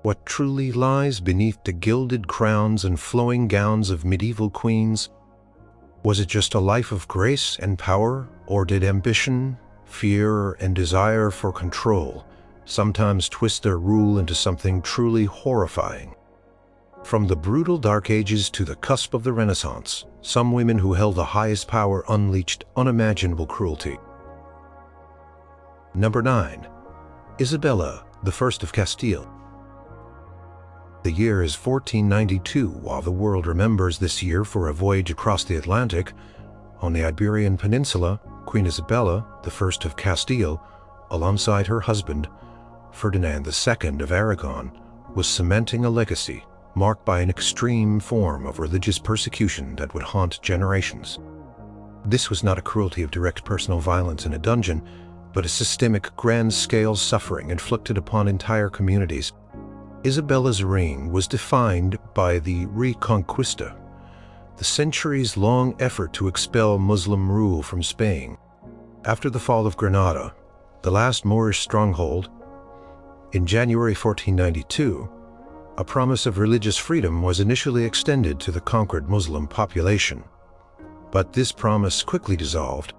What truly lies beneath the gilded crowns and flowing gowns of medieval queens? Was it just a life of grace and power, or did ambition, fear, and desire for control sometimes twist their rule into something truly horrifying? From the brutal Dark Ages to the cusp of the Renaissance, some women who held the highest power unleashed unimaginable cruelty. Number 9. Isabella I of Castile. The year is 1492, while the world remembers this year for a voyage across the Atlantic. On the Iberian Peninsula, Queen Isabella I of Castile, alongside her husband, Ferdinand II of Aragon, was cementing a legacy marked by an extreme form of religious persecution that would haunt generations. This was not a cruelty of direct personal violence in a dungeon, but a systemic, grand-scale suffering inflicted upon entire communities. Isabella's reign was defined by the Reconquista, the centuries-long effort to expel Muslim rule from Spain. After the fall of Granada, the last Moorish stronghold, in January 1492, a promise of religious freedom was initially extended to the conquered Muslim population. But this promise quickly dissolved.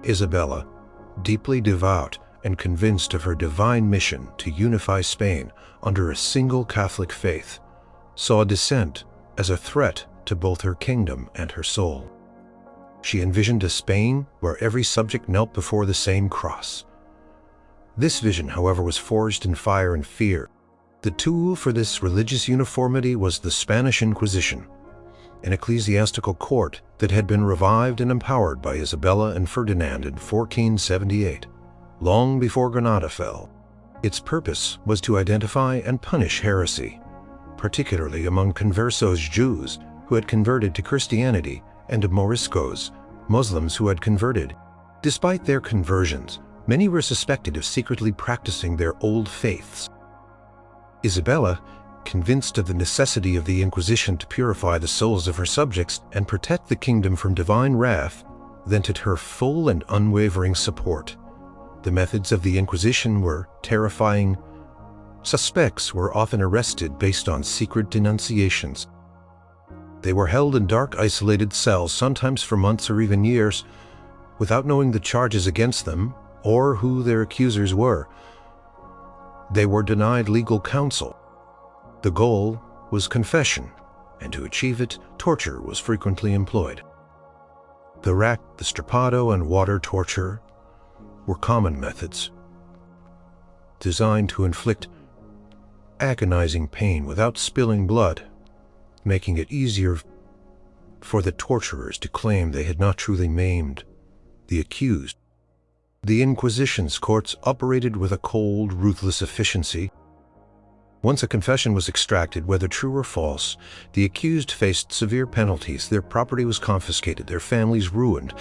Isabella, deeply devout and convinced of her divine mission to unify Spain under a single Catholic faith, saw dissent as a threat to both her kingdom and her soul. She envisioned a Spain where every subject knelt before the same cross. This vision, however, was forged in fire and fear. The tool for this religious uniformity was the Spanish Inquisition, an ecclesiastical court that had been revived and empowered by Isabella and Ferdinand in 1478, long before Granada fell. Its purpose was to identify and punish heresy, particularly among conversos Jews who had converted to Christianity and Moriscos, Muslims who had converted. Despite their conversions, many were suspected of secretly practicing their old faiths. Isabella, convinced of the necessity of the Inquisition to purify the souls of her subjects and protect the kingdom from divine wrath, lent it her full and unwavering support. The methods of the Inquisition were terrifying. Suspects were often arrested based on secret denunciations. They were held in dark, isolated cells, sometimes for months or even years, without knowing the charges against them or who their accusers were. They were denied legal counsel. The goal was confession, and to achieve it, torture was frequently employed. The rack, the strappado, and water torture were common methods, designed to inflict agonizing pain without spilling blood, making it easier for the torturers to claim they had not truly maimed the accused. The Inquisition's courts operated with a cold, ruthless efficiency. Once a confession was extracted, whether true or false, the accused faced severe penalties. Their property was confiscated, their families ruined.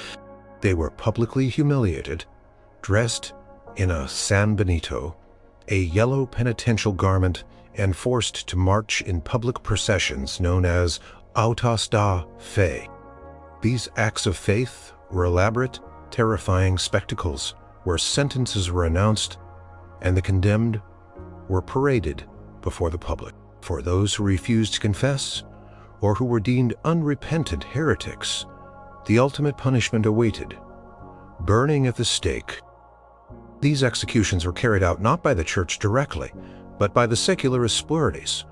They were publicly humiliated, dressed in a San Benito, a yellow penitential garment, and forced to march in public processions known as autos da fe. These acts of faith were elaborate, terrifying spectacles where sentences were announced and the condemned were paraded before the public. For those who refused to confess or who were deemed unrepentant heretics, the ultimate punishment awaited: burning at the stake. These executions were carried out not by the church directly, but by the secular pluralities.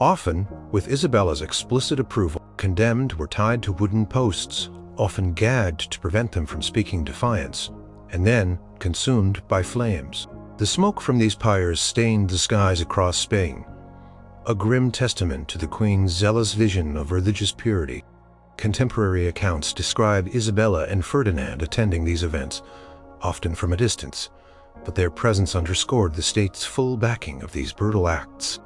Often, with Isabella's explicit approval, condemned were tied to wooden posts, often gagged to prevent them from speaking defiance, and then consumed by flames. The smoke from these pyres stained the skies across Spain, a grim testament to the Queen's zealous vision of religious purity. Contemporary accounts describe Isabella and Ferdinand attending these events, often from a distance, but their presence underscored the state's full backing of these brutal acts.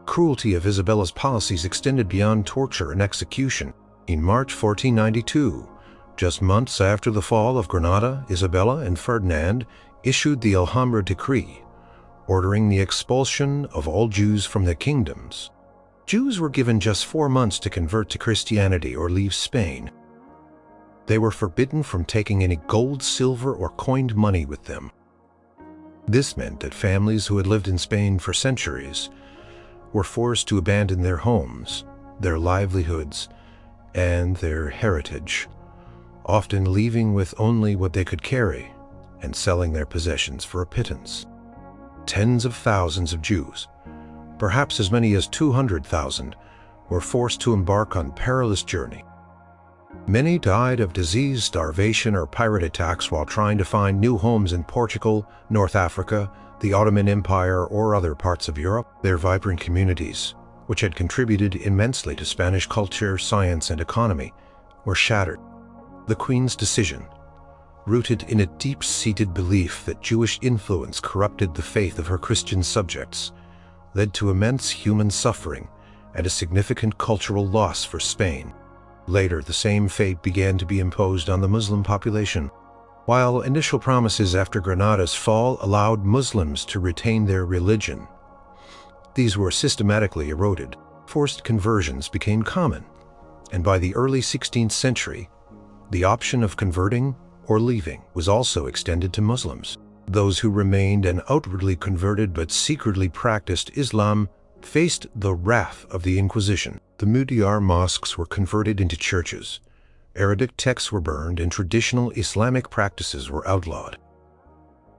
Cruelty of Isabella's policies extended beyond torture and execution. In March 1492, just months after the fall of Granada, Isabella and Ferdinand issued the Alhambra Decree, ordering the expulsion of all Jews from their kingdoms. Jews were given just 4 months to convert to Christianity or leave Spain. They were forbidden from taking any gold, silver, or coined money with them. This meant that families who had lived in Spain for centuries were forced to abandon their homes, their livelihoods, and their heritage, often leaving with only what they could carry and selling their possessions for a pittance. Tens of thousands of Jews, perhaps as many as 200,000, were forced to embark on perilous journey. Many died of disease, starvation, or pirate attacks while trying to find new homes in Portugal, North Africa, the Ottoman Empire, or other parts of Europe. Their vibrant communities, which had contributed immensely to Spanish culture, science, and economy, were shattered. The Queen's decision, rooted in a deep-seated belief that Jewish influence corrupted the faith of her Christian subjects, led to immense human suffering and a significant cultural loss for Spain. Later, the same fate began to be imposed on the Muslim population. While initial promises after Granada's fall allowed Muslims to retain their religion, these were systematically eroded. Forced conversions became common, and by the early 16th century, the option of converting or leaving was also extended to Muslims. Those who remained and outwardly converted but secretly practiced Islam faced the wrath of the Inquisition. The Mudiyar mosques were converted into churches, Arabic texts were burned, and traditional Islamic practices were outlawed.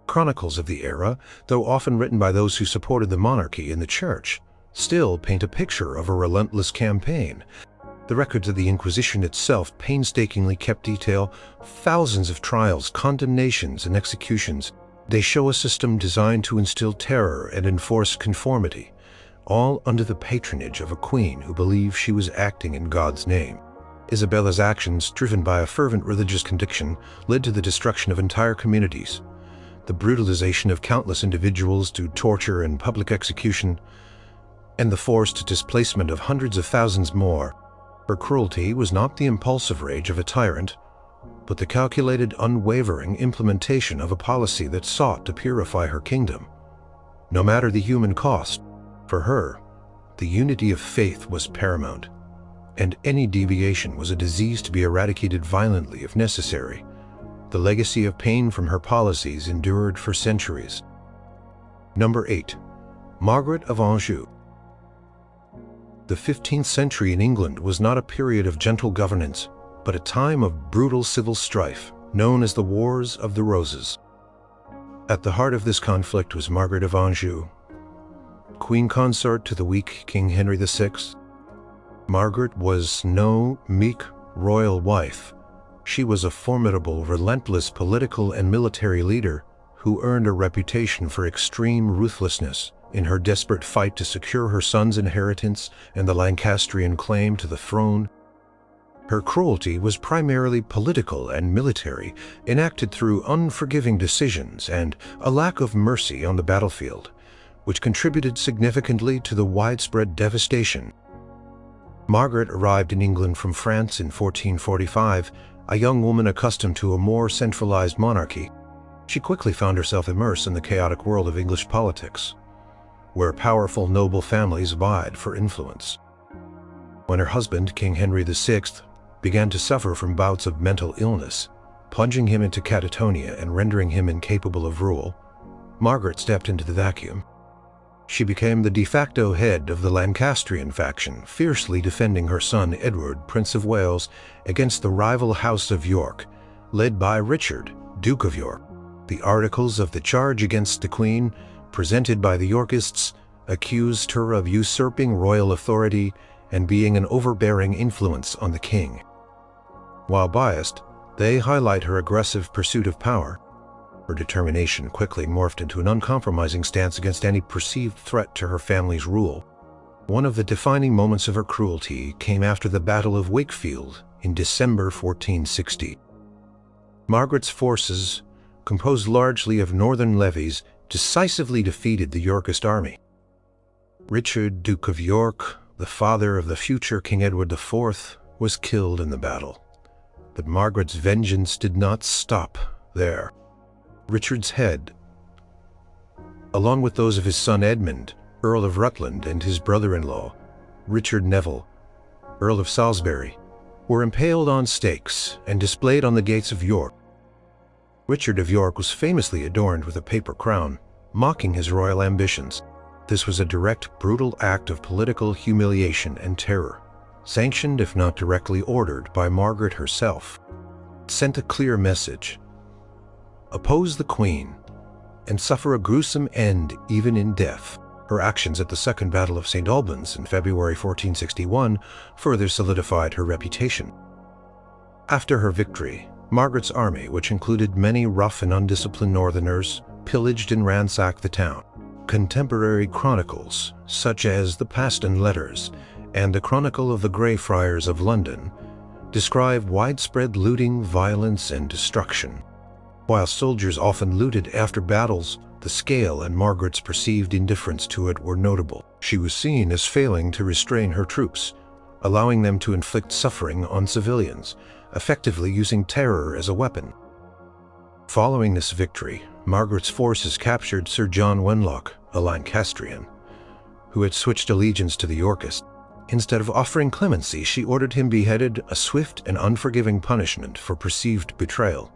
Chronicles of the era, though often written by those who supported the monarchy and the church, still paint a picture of a relentless campaign. The records of the Inquisition itself painstakingly kept detail thousands of trials, condemnations, and executions. They show a system designed to instill terror and enforce conformity, all under the patronage of a queen who believed she was acting in God's name. Isabella's actions, driven by a fervent religious conviction, led to the destruction of entire communities, the brutalization of countless individuals through torture and public execution, and the forced displacement of hundreds of thousands more. Her cruelty was not the impulsive rage of a tyrant, but the calculated, unwavering implementation of a policy that sought to purify her kingdom, no matter the human cost. For her, the unity of faith was paramount, and any deviation was a disease to be eradicated violently if necessary. The legacy of pain from her policies endured for centuries. Number 8. Margaret of Anjou. The 15th century in England was not a period of gentle governance, but a time of brutal civil strife, known as the Wars of the Roses. At the heart of this conflict was Margaret of Anjou, queen consort to the weak King Henry VI. Margaret was no meek royal wife. She was a formidable, relentless political and military leader who earned a reputation for extreme ruthlessness in her desperate fight to secure her son's inheritance and the Lancastrian claim to the throne. Her cruelty was primarily political and military, enacted through unforgiving decisions and a lack of mercy on the battlefield, which contributed significantly to the widespread devastation. Margaret arrived in England from France in 1445, a young woman accustomed to a more centralized monarchy. She quickly found herself immersed in the chaotic world of English politics, where powerful noble families vied for influence. When her husband, King Henry VI, began to suffer from bouts of mental illness, plunging him into catatonia and rendering him incapable of rule, Margaret stepped into the vacuum. She became the de facto head of the Lancastrian faction, fiercely defending her son Edward, Prince of Wales, against the rival House of York, led by Richard, Duke of York. The articles of the charge against the Queen, presented by the Yorkists, accused her of usurping royal authority and being an overbearing influence on the king. While biased, they highlight her aggressive pursuit of power. Her determination quickly morphed into an uncompromising stance against any perceived threat to her family's rule. One of the defining moments of her cruelty came after the Battle of Wakefield in December 1460. Margaret's forces, composed largely of northern levies, decisively defeated the Yorkist army. Richard, Duke of York, the father of the future King Edward IV, was killed in the battle. But Margaret's vengeance did not stop there. Richard's head, along with those of his son Edmund, Earl of Rutland, and his brother-in-law, Richard Neville, Earl of Salisbury, were impaled on stakes and displayed on the gates of York. Richard of York was famously adorned with a paper crown, mocking his royal ambitions. This was a direct, brutal act of political humiliation and terror, sanctioned if not directly ordered by Margaret herself. It sent a clear message: oppose the Queen and suffer a gruesome end even in death. Her actions at the Second Battle of St. Albans in February 1461 further solidified her reputation. After her victory, Margaret's army, which included many rough and undisciplined northerners, pillaged and ransacked the town. Contemporary chronicles, such as the Paston Letters and the Chronicle of the Grey Friars of London, describe widespread looting, violence, and destruction. While soldiers often looted after battles, the scale and Margaret's perceived indifference to it were notable. She was seen as failing to restrain her troops, allowing them to inflict suffering on civilians, effectively using terror as a weapon. Following this victory, Margaret's forces captured Sir John Wenlock, a Lancastrian, who had switched allegiance to the Yorkists. Instead of offering clemency, she ordered him beheaded, a swift and unforgiving punishment for perceived betrayal.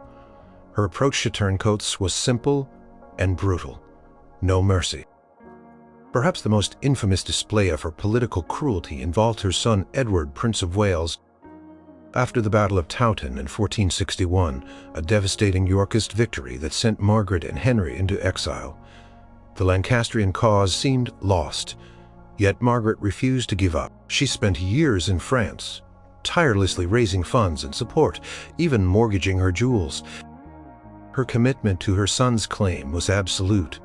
Her approach to turncoats was simple and brutal. No mercy. Perhaps the most infamous display of her political cruelty involved her son Edward, Prince of Wales. After the Battle of Towton in 1461, a devastating Yorkist victory that sent Margaret and Henry into exile, the Lancastrian cause seemed lost, yet Margaret refused to give up. She spent years in France, tirelessly raising funds and support, even mortgaging her jewels. Her commitment to her son's claim was absolute,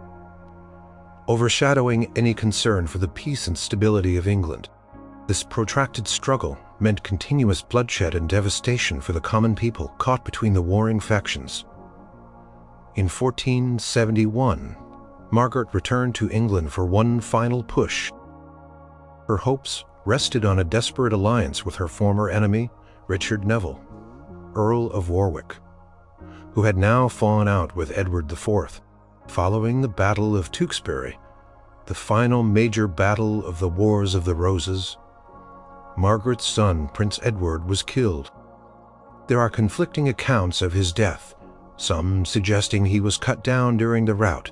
overshadowing any concern for the peace and stability of England. This protracted struggle meant continuous bloodshed and devastation for the common people caught between the warring factions. In 1471, Margaret returned to England for one final push. Her hopes rested on a desperate alliance with her former enemy, Richard Neville, Earl of Warwick, who had now fallen out with Edward IV. Following the Battle of Tewkesbury, the final major battle of the Wars of the Roses, Margaret's son, Prince Edward, was killed. There are conflicting accounts of his death, some suggesting he was cut down during the rout,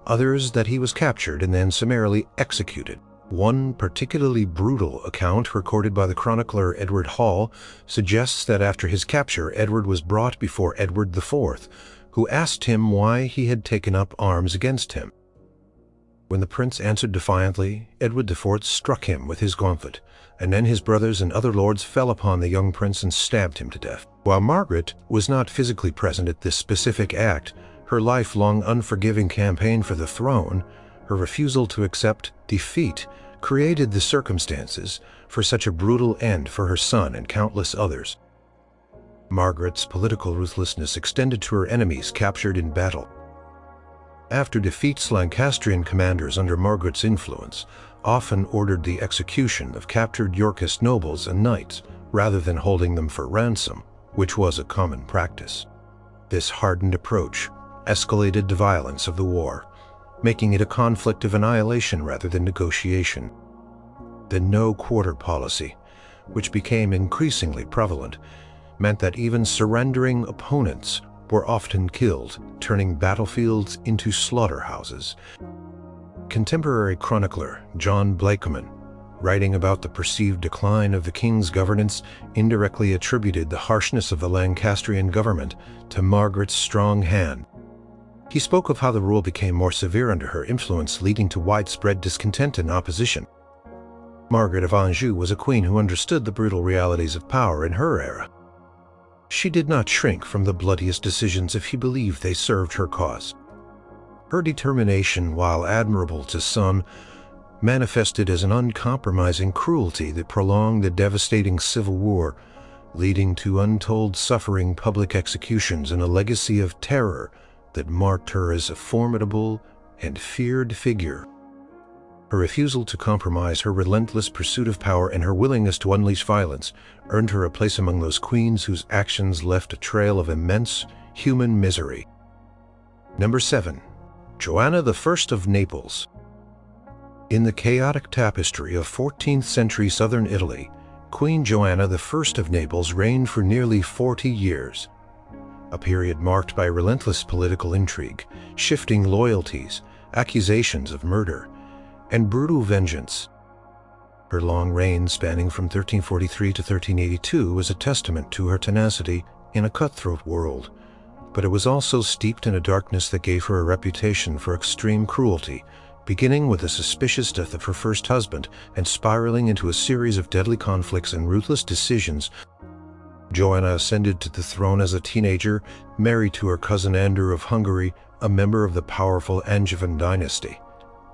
others that he was captured and then summarily executed. One particularly brutal account recorded by the chronicler Edward Hall suggests that after his capture, Edward was brought before Edward IV, who asked him why he had taken up arms against him. When the prince answered defiantly, Edward IV struck him with his gauntlet, and then his brothers and other lords fell upon the young prince and stabbed him to death. While Margaret was not physically present at this specific act, her lifelong unforgiving campaign for the throne, her refusal to accept defeat, created the circumstances for such a brutal end for her son and countless others. Margaret's political ruthlessness extended to her enemies captured in battle. After defeats, Lancastrian commanders under Margaret's influence often ordered the execution of captured Yorkist nobles and knights rather than holding them for ransom, which was a common practice. This hardened approach escalated the violence of the war, making it a conflict of annihilation rather than negotiation. The no-quarter policy, which became increasingly prevalent, meant that even surrendering opponents were often killed, turning battlefields into slaughterhouses. Contemporary chronicler John Blakeman, writing about the perceived decline of the king's governance, indirectly attributed the harshness of the Lancastrian government to Margaret's strong hand. He spoke of how the rule became more severe under her influence, leading to widespread discontent and opposition. Margaret of Anjou was a queen who understood the brutal realities of power in her era. She did not shrink from the bloodiest decisions if she believed they served her cause. Her determination, while admirable to some, manifested as an uncompromising cruelty that prolonged the devastating civil war, leading to untold suffering, public executions, and a legacy of terror that marked her as a formidable and feared figure. Her refusal to compromise, her relentless pursuit of power, and her willingness to unleash violence earned her a place among those queens whose actions left a trail of immense human misery. Number 7. Joanna I of Naples. In the chaotic tapestry of 14th century southern Italy, Queen Joanna I of Naples reigned for nearly 40 years, a period marked by relentless political intrigue, shifting loyalties, accusations of murder, and brutal vengeance. Her long reign, spanning from 1343 to 1382, was a testament to her tenacity in a cutthroat world, but it was also steeped in a darkness that gave her a reputation for extreme cruelty, beginning with the suspicious death of her first husband and spiraling into a series of deadly conflicts and ruthless decisions. Joanna ascended to the throne as a teenager, married to her cousin Andrew of Hungary, a member of the powerful Angevin dynasty.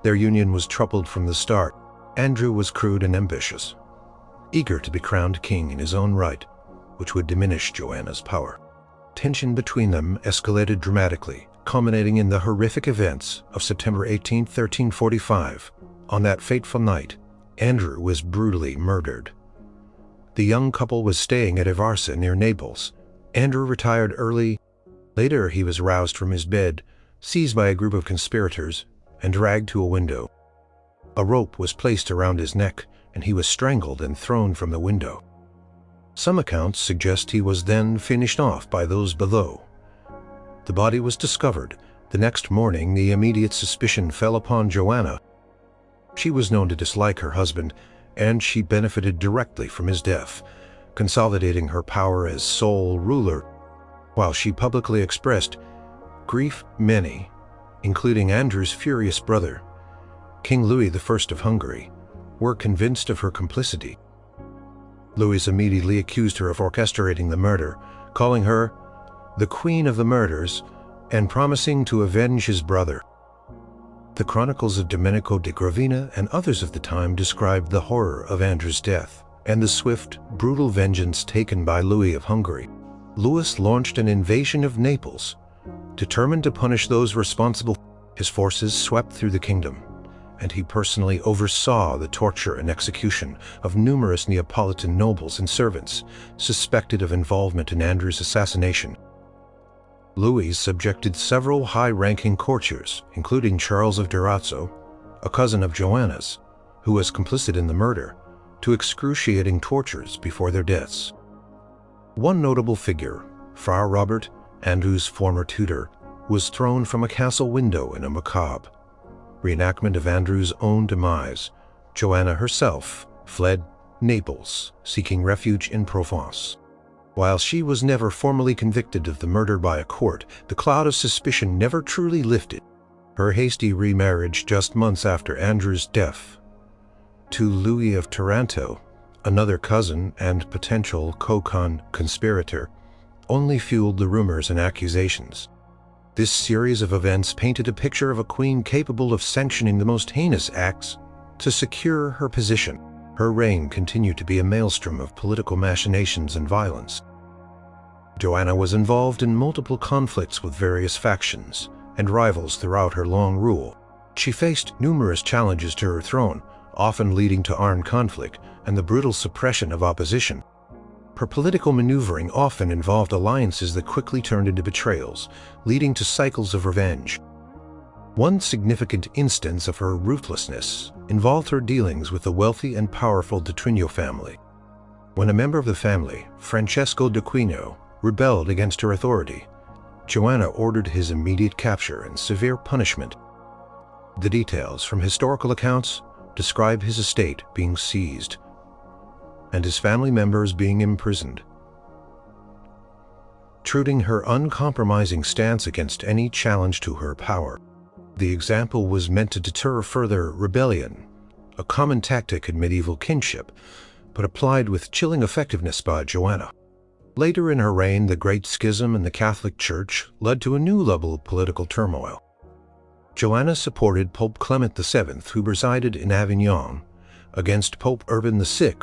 Their union was troubled from the start. Andrew was crude and ambitious, eager to be crowned king in his own right, which would diminish Joanna's power. Tension between them escalated dramatically, culminating in the horrific events of September 18, 1345. On that fateful night, Andrew was brutally murdered. The young couple was staying at Avarsa near Naples. Andrew retired early. Later, he was roused from his bed, seized by a group of conspirators, and dragged to a window. A rope was placed around his neck, and he was strangled and thrown from the window. Some accounts suggest he was then finished off by those below. The body was discovered. The next morning, the immediate suspicion fell upon Joanna. She was known to dislike her husband, and she benefited directly from his death, consolidating her power as sole ruler. While she publicly expressed grief, many, including Andrew's furious brother, King Louis I of Hungary, were convinced of her complicity. Louis immediately accused her of orchestrating the murder, calling her the Queen of the Murders and promising to avenge his brother. The chronicles of Domenico de Gravina and others of the time described the horror of Andrew's death and the swift, brutal vengeance taken by Louis of Hungary. Louis launched an invasion of Naples, determined to punish those responsible. His forces swept through the kingdom, and he personally oversaw the torture and execution of numerous Neapolitan nobles and servants suspected of involvement in Andrew's assassination. Louis subjected several high-ranking courtiers, including Charles of Durazzo, a cousin of Joanna's, who was complicit in the murder, to excruciating tortures before their deaths. One notable figure, Friar Robert, Andrew's former tutor, was thrown from a castle window in a macabre reenactment of Andrew's own demise. Joanna herself fled Naples, seeking refuge in Provence. While she was never formally convicted of the murder by a court, the cloud of suspicion never truly lifted. Her hasty remarriage just months after Andrew's death to Louis of Taranto, another cousin and potential co-conspirator, only fueled the rumors and accusations. This series of events painted a picture of a queen capable of sanctioning the most heinous acts to secure her position. Her reign continued to be a maelstrom of political machinations and violence. Joanna was involved in multiple conflicts with various factions and rivals throughout her long rule. She faced numerous challenges to her throne, often leading to armed conflict and the brutal suppression of opposition. Her political maneuvering often involved alliances that quickly turned into betrayals, leading to cycles of revenge. One significant instance of her ruthlessness involved her dealings with the wealthy and powerful de Trigno family. When a member of the family, Francesco de Quino, rebelled against her authority, Joanna ordered his immediate capture and severe punishment. The details from historical accounts describe his estate being seized and his family members being imprisoned. Truding her uncompromising stance against any challenge to her power, the example was meant to deter further rebellion, a common tactic in medieval kingship, but applied with chilling effectiveness by Joanna. Later in her reign, the Great Schism in the Catholic Church led to a new level of political turmoil. Joanna supported Pope Clement VII, who resided in Avignon, against Pope Urban VI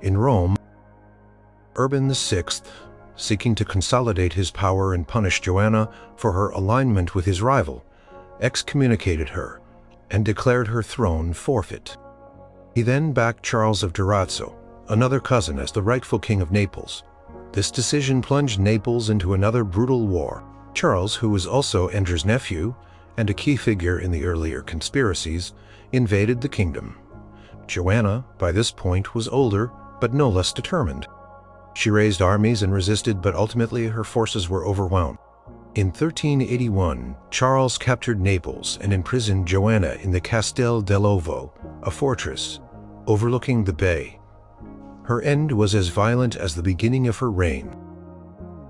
in Rome. Urban VI, seeking to consolidate his power and punish Joanna for her alignment with his rival, excommunicated her and declared her throne forfeit. He then backed Charles of Durazzo, another cousin, as the rightful king of Naples. This decision plunged Naples into another brutal war. Charles, who was also Andrew's nephew and a key figure in the earlier conspiracies, invaded the kingdom. Joanna, by this point, was older but no less determined. She raised armies and resisted, but ultimately her forces were overwhelmed. In 1381, Charles captured Naples and imprisoned Joanna in the Castel dell'Ovo, a fortress overlooking the bay. Her end was as violent as the beginning of her reign.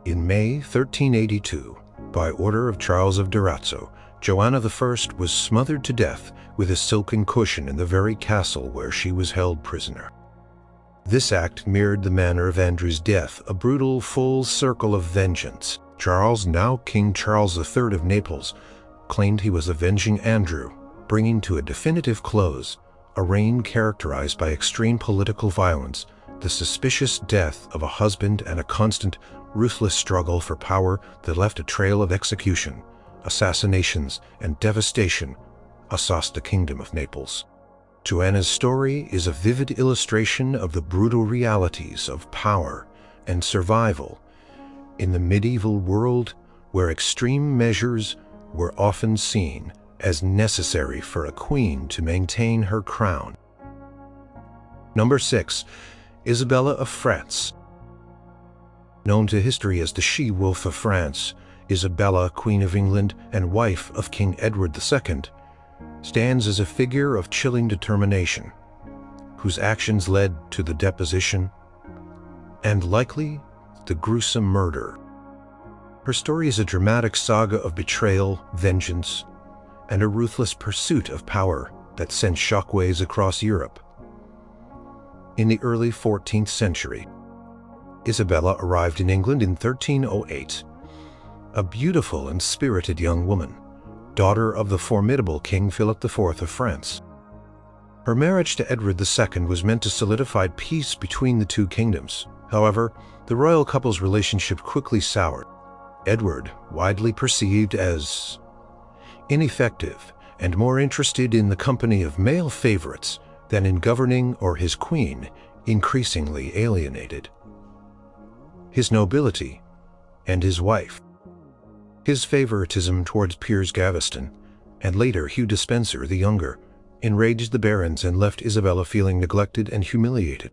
In May 1382, by order of Charles of Durazzo, Joanna I was smothered to death with a silken cushion in the very castle where she was held prisoner. This act mirrored the manner of Andrew's death, a brutal full circle of vengeance. Charles, now King Charles III of Naples, claimed he was avenging Andrew, bringing to a definitive close a reign characterized by extreme political violence, the suspicious death of a husband, and a constant, ruthless struggle for power that left a trail of execution, assassinations, and devastation across the Kingdom of Naples. Joanna's story is a vivid illustration of the brutal realities of power and survival in the medieval world, where extreme measures were often seen as necessary for a queen to maintain her crown. Number 6. Isabella of France. Known to history as the She-Wolf of France, Isabella, Queen of England and wife of King Edward II, stands as a figure of chilling determination, whose actions led to the deposition and likely the gruesome murder. Her story is a dramatic saga of betrayal, vengeance, and a ruthless pursuit of power that sent shockwaves across Europe. In the early 14th century, Isabella arrived in England in 1308, a beautiful and spirited young woman, daughter of the formidable King Philip IV of France. Her marriage to Edward II was meant to solidify peace between the two kingdoms. However, the royal couple's relationship quickly soured. Edward, widely perceived as ineffective and more interested in the company of male favorites than in governing, or his queen, increasingly alienated his nobility and his wife. His favoritism towards Piers Gaveston, and later Hugh Despenser the Younger, enraged the barons and left Isabella feeling neglected and humiliated.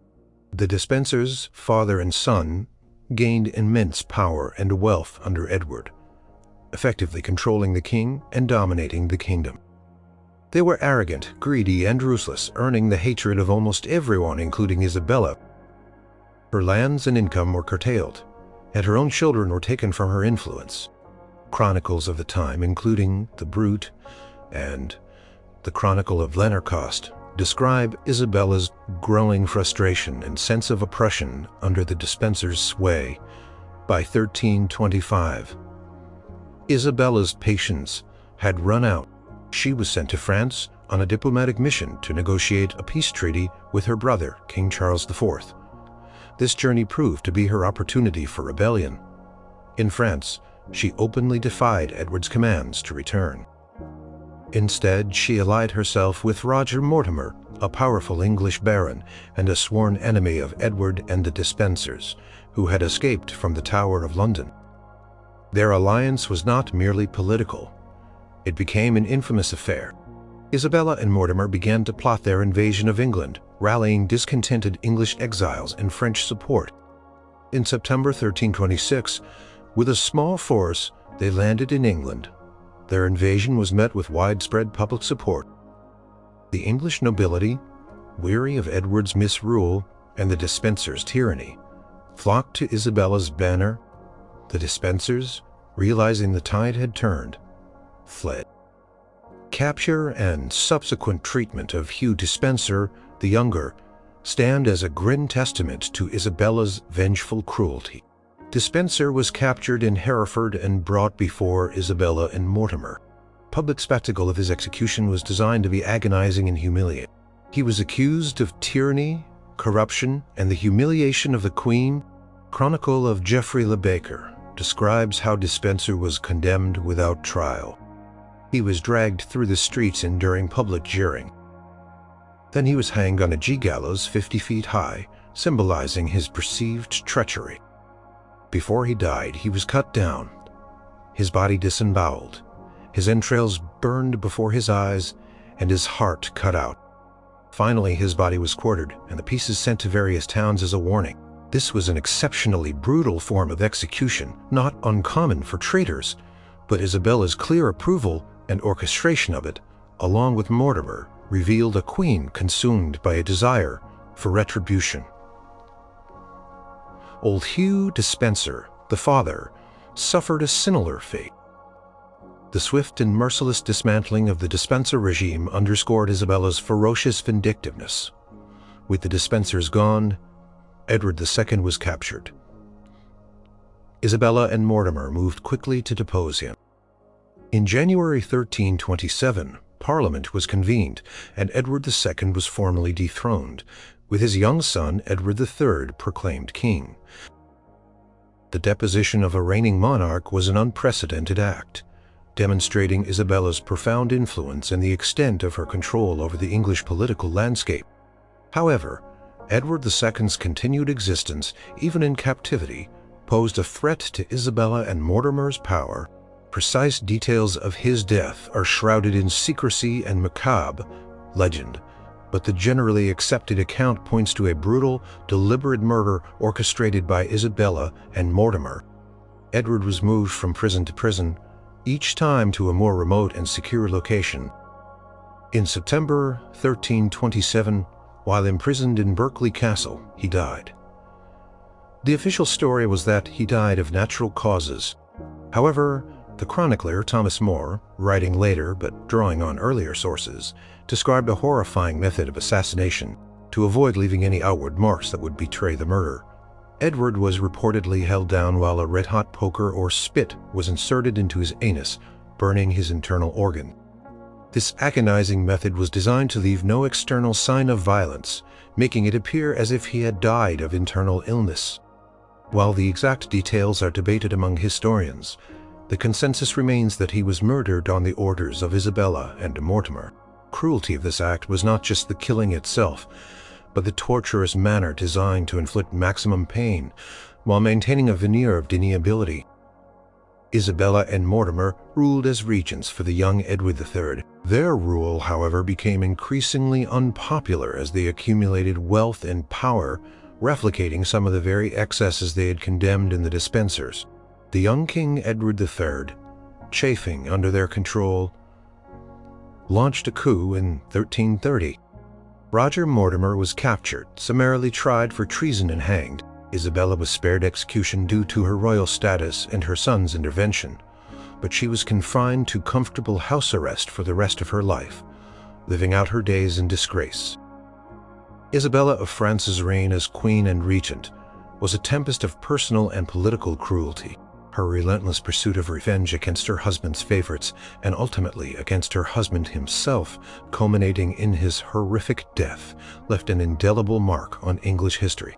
The Despensers, father and son, gained immense power and wealth under Edward, effectively controlling the king and dominating the kingdom. They were arrogant, greedy, and ruthless, earning the hatred of almost everyone, including Isabella. Her lands and income were curtailed, and her own children were taken from her influence. Chronicles of the time, including the Brut and the Chronicle of Lenorcost, describe Isabella's growing frustration and sense of oppression under the Despensers' sway. By 1325, Isabella's patience had run out. She was sent to France on a diplomatic mission to negotiate a peace treaty with her brother, King Charles IV. This journey proved to be her opportunity for rebellion. In France, she openly defied Edward's commands to return. Instead, she allied herself with Roger Mortimer, a powerful English baron and a sworn enemy of Edward and the Despensers, who had escaped from the Tower of London. Their alliance was not merely political. It became an infamous affair. Isabella and Mortimer began to plot their invasion of England, rallying discontented English exiles and French support. In September 1326, with a small force, they landed in England. Their invasion was met with widespread public support. The English nobility, weary of Edward's misrule and the Despensers' tyranny, flocked to Isabella's banner. The Despensers, realizing the tide had turned, fled. Capture and subsequent treatment of Hugh Despenser the Younger stand as a grim testament to Isabella's vengeful cruelty. Despenser was captured in Hereford and brought before Isabella and Mortimer. Public spectacle of his execution was designed to be agonizing and humiliating. He was accused of tyranny, corruption, and the humiliation of the Queen. Chronicle of Geoffrey le Baker describes how Despenser was condemned without trial. He was dragged through the streets enduring public jeering. Then he was hanged on a G-gallows 50 feet high, symbolizing his perceived treachery. Before he died, he was cut down, his body disemboweled, his entrails burned before his eyes, and his heart cut out. Finally, his body was quartered, and the pieces sent to various towns as a warning. This was an exceptionally brutal form of execution, not uncommon for traitors, But Isabella's clear approval and orchestration of it, along with Mortimer, revealed a queen consumed by a desire for retribution. Old Hugh Despenser, the father, suffered a similar fate. The swift and merciless dismantling of the Despenser regime underscored Isabella's ferocious vindictiveness. With the Despensers gone, Edward II was captured. Isabella and Mortimer moved quickly to depose him. In January 1327, Parliament was convened, and Edward II was formally dethroned, with his young son Edward III proclaimed king. The deposition of a reigning monarch was an unprecedented act, demonstrating Isabella's profound influence and the extent of her control over the English political landscape. However, Edward II's continued existence, even in captivity, posed a threat to Isabella and Mortimer's power. Precise details of his death are shrouded in secrecy and macabre legend, but the generally accepted account points to a brutal, deliberate murder orchestrated by Isabella and Mortimer. Edward was moved from prison to prison, each time to a more remote and secure location. In September 1327, while imprisoned in Berkeley Castle, he died. The official story was that he died of natural causes. However, the chronicler Thomas More, writing later but drawing on earlier sources, described a horrifying method of assassination to avoid leaving any outward marks that would betray the murder. Edward was reportedly held down while a red-hot poker or spit was inserted into his anus, burning his internal organ. This agonizing method was designed to leave no external sign of violence, making it appear as if he had died of internal illness. While the exact details are debated among historians, the consensus remains that he was murdered on the orders of Isabella and Mortimer. Cruelty of this act was not just the killing itself, but the torturous manner designed to inflict maximum pain while maintaining a veneer of deniability. Isabella and Mortimer ruled as regents for the young Edward III. Their rule, however, became increasingly unpopular as they accumulated wealth and power, replicating some of the very excesses they had condemned in the Despensers. The young King Edward III, chafing under their control, launched a coup in 1330. Roger Mortimer was captured, summarily tried for treason and hanged. Isabella was spared execution due to her royal status and her son's intervention, but she was confined to comfortable house arrest for the rest of her life, living out her days in disgrace. Isabella of France's reign as queen and regent was a tempest of personal and political cruelty. Her relentless pursuit of revenge against her husband's favorites and ultimately against her husband himself, culminating in his horrific death, left an indelible mark on English history.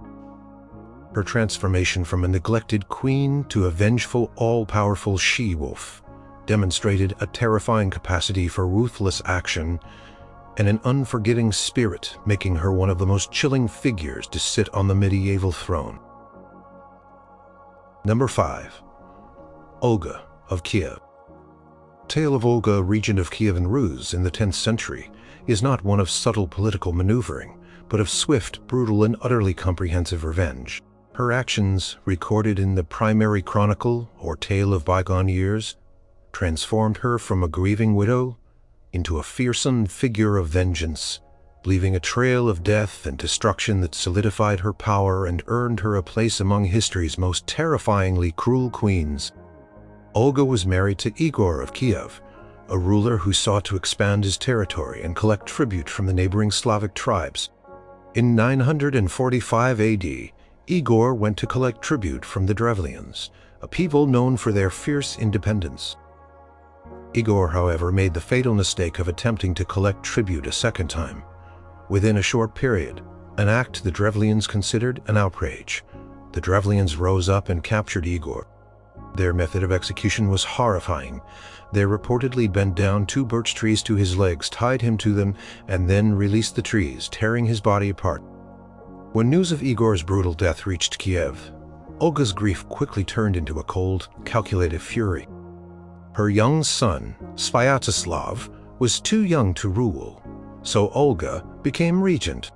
Her transformation from a neglected queen to a vengeful, all-powerful she-wolf demonstrated a terrifying capacity for ruthless action and an unforgiving spirit, making her one of the most chilling figures to sit on the medieval throne. Number 5. Olga of Kiev. Tale of Olga, regent of Kiev and Rus in the 10th century, is not one of subtle political maneuvering, but of swift, brutal, and utterly comprehensive revenge. Her actions, recorded in the primary chronicle or tale of bygone years, transformed her from a grieving widow into a fearsome figure of vengeance, leaving a trail of death and destruction that solidified her power and earned her a place among history's most terrifyingly cruel queens. Olga was married to Igor of Kiev, a ruler who sought to expand his territory and collect tribute from the neighboring Slavic tribes. In 945 AD, Igor went to collect tribute from the Drevlians, a people known for their fierce independence. Igor, however, made the fatal mistake of attempting to collect tribute a second time. Within a short period, an act the Drevlians considered an outrage. The Drevlians rose up and captured Igor. Their method of execution was horrifying. They reportedly bent down 2 birch trees to his legs, tied him to them, and then released the trees, tearing his body apart. When news of Igor's brutal death reached Kiev, Olga's grief quickly turned into a cold, calculated fury. Her young son, Sviatoslav, was too young to rule, so Olga became regent.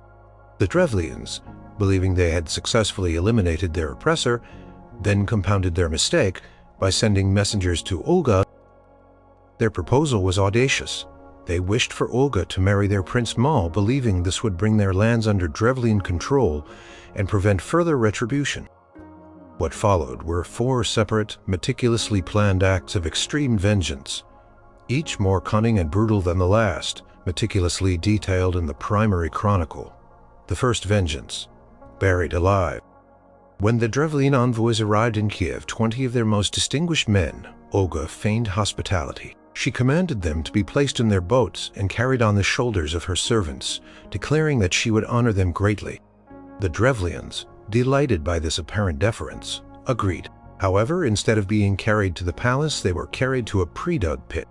The Drevlians, believing they had successfully eliminated their oppressor, then compounded their mistake by sending messengers to Olga Their proposal was audacious. They wished for Olga to marry their Prince Mal, believing this would bring their lands under Drevlian control and prevent further retribution. What followed were 4 separate, meticulously planned acts of extreme vengeance, each more cunning and brutal than the last, meticulously detailed in the primary chronicle. The first vengeance, buried alive. When the Drevlian envoys arrived in Kiev, 20 of their most distinguished men, Olga feigned hospitality. She commanded them to be placed in their boats and carried on the shoulders of her servants, declaring that she would honor them greatly. The Drevlians, delighted by this apparent deference, agreed. However, instead of being carried to the palace, they were carried to a pre-dug pit.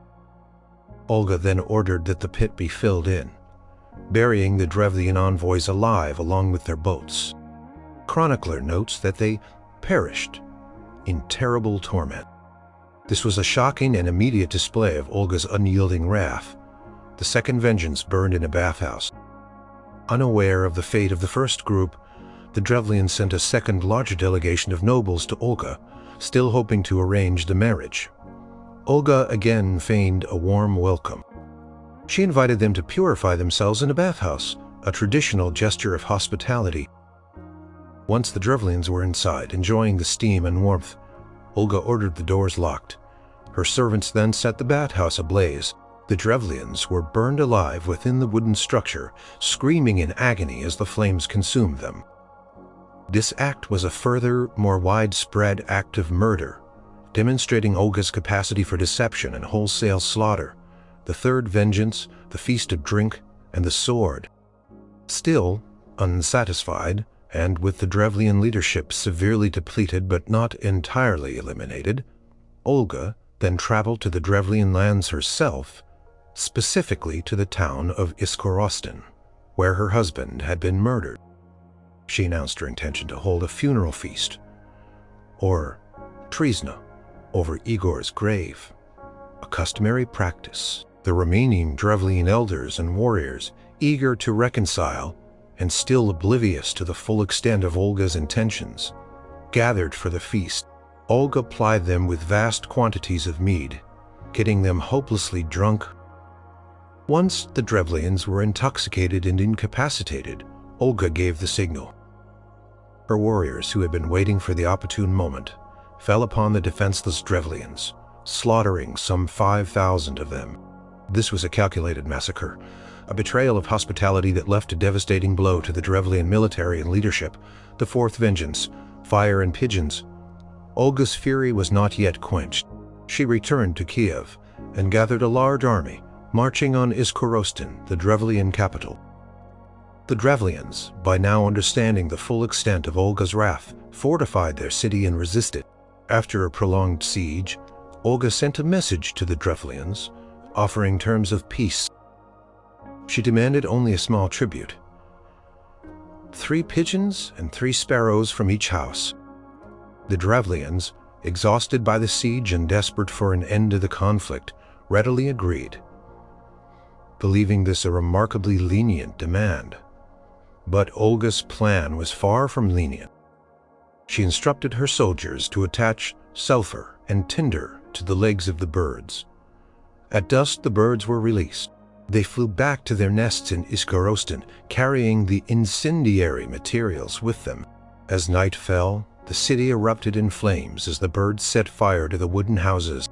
Olga then ordered that the pit be filled in, burying the Drevlian envoys alive along with their boats. Chronicler notes that they perished in terrible torment. This was a shocking and immediate display of Olga's unyielding wrath. The second vengeance burned in a bathhouse. Unaware of the fate of the first group, the Drevlians sent a second, larger delegation of nobles to Olga, still hoping to arrange the marriage. Olga again feigned a warm welcome. She invited them to purify themselves in a bathhouse, a traditional gesture of hospitality. Once the Drevlians were inside, enjoying the steam and warmth, Olga ordered the doors locked. Her servants then set the bathhouse ablaze. The Drevlians were burned alive within the wooden structure, screaming in agony as the flames consumed them. This act was a further, more widespread act of murder, demonstrating Olga's capacity for deception and wholesale slaughter. The third vengeance, the feast of drink, and the sword. Still unsatisfied, and with the Drevlian leadership severely depleted but not entirely eliminated, Olga then traveled to the Drevlian lands herself, specifically to the town of Iskorostan, where her husband had been murdered. She announced her intention to hold a funeral feast, or trizna, over Igor's grave, a customary practice. The remaining Drevlian elders and warriors, eager to reconcile and still oblivious to the full extent of Olga's intentions, gathered for the feast. Olga plied them with vast quantities of mead, getting them hopelessly drunk. Once the Drevlians were intoxicated and incapacitated, Olga gave the signal. Her warriors, who had been waiting for the opportune moment, fell upon the defenseless Drevlians, slaughtering some 5,000 of them. This was a calculated massacre, a betrayal of hospitality that left a devastating blow to the Drevlian military and leadership. The fourth vengeance, fire and pigeons. Olga's fury was not yet quenched. She returned to Kiev and gathered a large army, marching on Iskorostan, the Drevlian capital. The Drevlians, by now understanding the full extent of Olga's wrath, fortified their city and resisted. After a prolonged siege, Olga sent a message to the Drevlians, offering terms of peace. She demanded only a small tribute, 3 pigeons and 3 sparrows from each house. The Drevlians, exhausted by the siege and desperate for an end to the conflict, readily agreed, believing this a remarkably lenient demand. But Olga's plan was far from lenient. She instructed her soldiers to attach sulfur and tinder to the legs of the birds. At dusk, the birds were released. They flew back to their nests in Iskorostan, carrying the incendiary materials with them. As night fell, the city erupted in flames as the birds set fire to the wooden houses.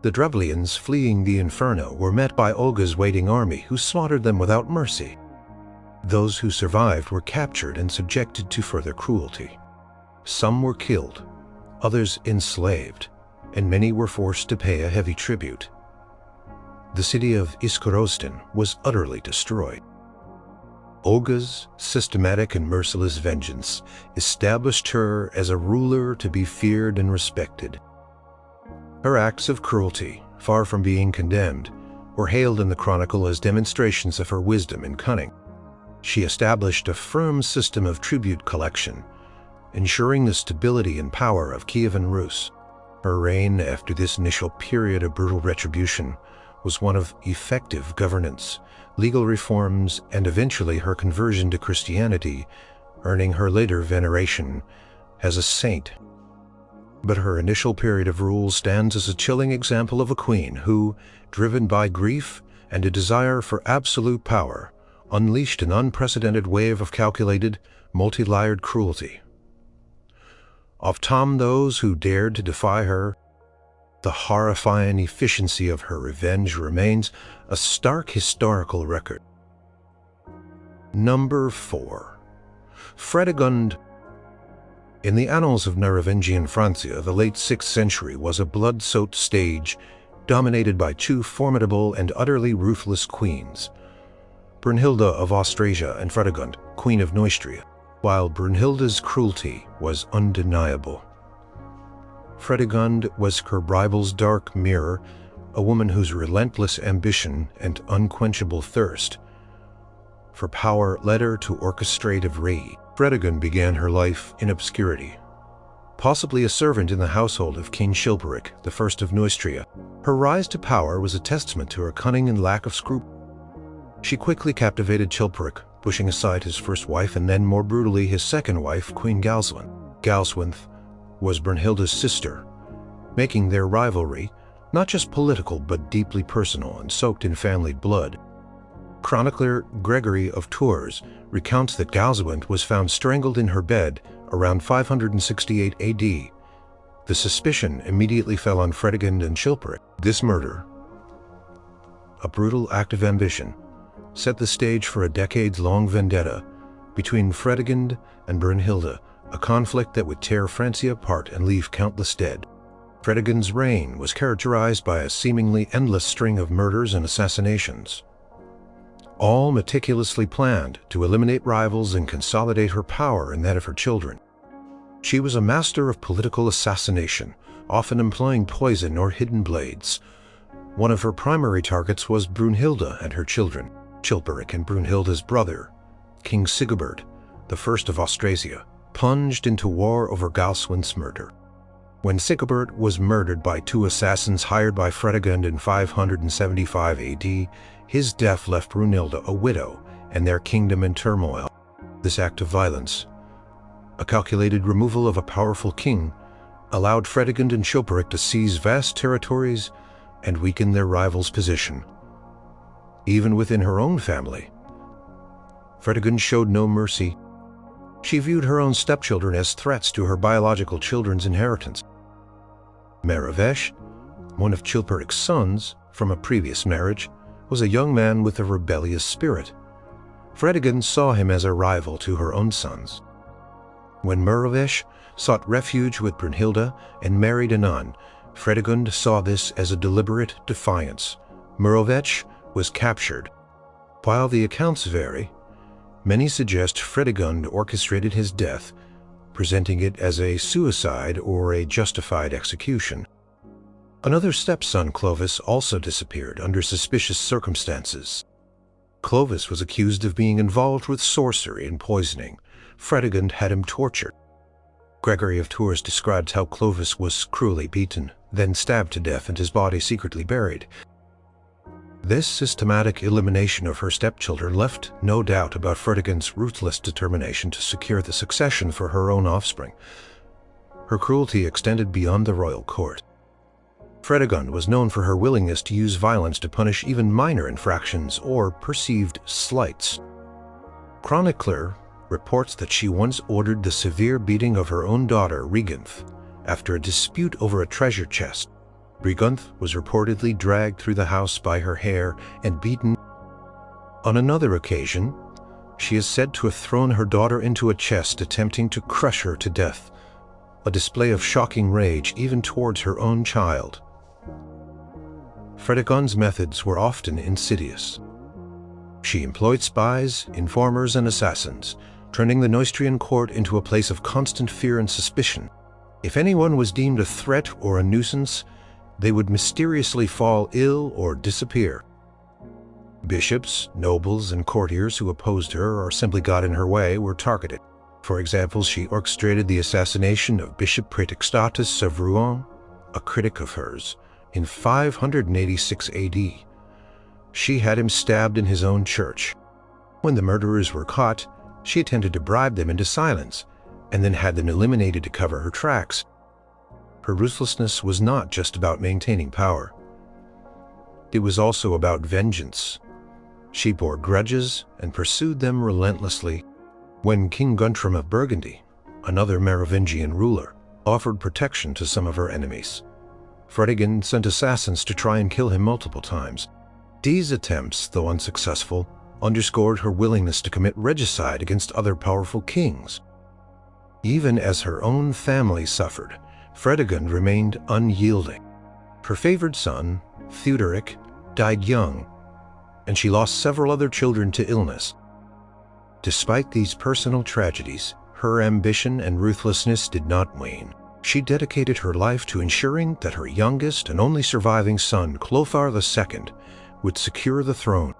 The Drevlians, fleeing the inferno, were met by Olga's waiting army, who slaughtered them without mercy. Those who survived were captured and subjected to further cruelty. Some were killed, others enslaved, and many were forced to pay a heavy tribute. The city of Iskorostan was utterly destroyed. Olga's systematic and merciless vengeance established her as a ruler to be feared and respected. Her acts of cruelty, far from being condemned, were hailed in the chronicle as demonstrations of her wisdom and cunning. She established a firm system of tribute collection, ensuring the stability and power of Kievan Rus. Her reign, after this initial period of brutal retribution, was one of effective governance, legal reforms, and eventually her conversion to Christianity, earning her later veneration as a saint. But her initial period of rule stands as a chilling example of a queen who, driven by grief and a desire for absolute power, unleashed an unprecedented wave of calculated, multi-layered cruelty. Of Tom those who dared to defy her, the horrifying efficiency of her revenge remains a stark historical record. Number 4. Fredagund. In the annals of Merovingian Francia, the late 6th century was a blood-soaked stage dominated by two formidable and utterly ruthless queens, Brunhilda of Austrasia and Fredagund, Queen of Neustria, while Brunhilda's cruelty was undeniable. Fredagund was her rival's dark mirror, a woman whose relentless ambition and unquenchable thirst for power led her to orchestrate a rage. Fredagund began her life in obscurity. Possibly a servant in the household of King Chilperic, the first of Neustria, her rise to power was a testament to her cunning and lack of scruple. She quickly captivated Chilperic, pushing aside his first wife and then more brutally his second wife, Queen Galswinthe. Galswinthe was Brunhilda's sister, making their rivalry not just political but deeply personal and soaked in family blood. Chronicler Gregory of Tours recounts that Galswinthe was found strangled in her bed around 568 AD. The suspicion immediately fell on Fredagund and Chilperic. This murder, a brutal act of ambition, set the stage for a decades-long vendetta between Fredagund and Brunhilda, a conflict that would tear Francia apart and leave countless dead. Fredagund's reign was characterized by a seemingly endless string of murders and assassinations, all meticulously planned to eliminate rivals and consolidate her power and that of her children. She was a master of political assassination, often employing poison or hidden blades. One of her primary targets was Brunhilda and her children, Chilperic and Brunhilda's brother, King Sigibert, the first of Austrasia, plunged into war over Galswinthe's murder. When Sigibert was murdered by two assassins hired by Fredagund in 575 AD, his death left Brunhilda a widow and their kingdom in turmoil. This act of violence, a calculated removal of a powerful king, allowed Fredagund and Chilperic to seize vast territories and weaken their rival's position. Even within her own family, Fredagund showed no mercy. She viewed her own stepchildren as threats to her biological children's inheritance. Merovesh, one of Chilperic's sons from a previous marriage, was a young man with a rebellious spirit. Fredagund saw him as a rival to her own sons. When Merovesh sought refuge with Brunhilda and married a nun, Fredagund saw this as a deliberate defiance. Merovesh was captured. While the accounts vary, many suggest Fredagund orchestrated his death, presenting it as a suicide or a justified execution. Another stepson, Clovis, also disappeared under suspicious circumstances. Clovis was accused of being involved with sorcery and poisoning. Fredagund had him tortured. Gregory of Tours describes how Clovis was cruelly beaten, then stabbed to death and his body secretly buried. This systematic elimination of her stepchildren left no doubt about Fredagund's ruthless determination to secure the succession for her own offspring. Her cruelty extended beyond the royal court. Fredagund was known for her willingness to use violence to punish even minor infractions or perceived slights. Chronicler reports that she once ordered the severe beating of her own daughter, Regunth, after a dispute over a treasure chest. Regunth was reportedly dragged through the house by her hair and beaten. On another occasion, she is said to have thrown her daughter into a chest, attempting to crush her to death, a display of shocking rage even towards her own child. Fredagund's methods were often insidious. She employed spies, informers, and assassins, turning the Neustrian court into a place of constant fear and suspicion. If anyone was deemed a threat or a nuisance, they would mysteriously fall ill or disappear. Bishops, nobles, and courtiers who opposed her or simply got in her way were targeted. For example, she orchestrated the assassination of Bishop Praetextatus of Rouen, a critic of hers, in 586 AD. She had him stabbed in his own church. When the murderers were caught, she attempted to bribe them into silence, and then had them eliminated to cover her tracks. Her ruthlessness was not just about maintaining power. It was also about vengeance. She bore grudges and pursued them relentlessly. When King Guntram of Burgundy, another Merovingian ruler, offered protection to some of her enemies, Fredagund sent assassins to try and kill him multiple times. These attempts, though unsuccessful, underscored her willingness to commit regicide against other powerful kings. Even as her own family suffered, Fredagund remained unyielding. Her favored son, Theodoric, died young, and she lost several other children to illness. Despite these personal tragedies, her ambition and ruthlessness did not wane. She dedicated her life to ensuring that her youngest and only surviving son, Clothar II, would secure the throne.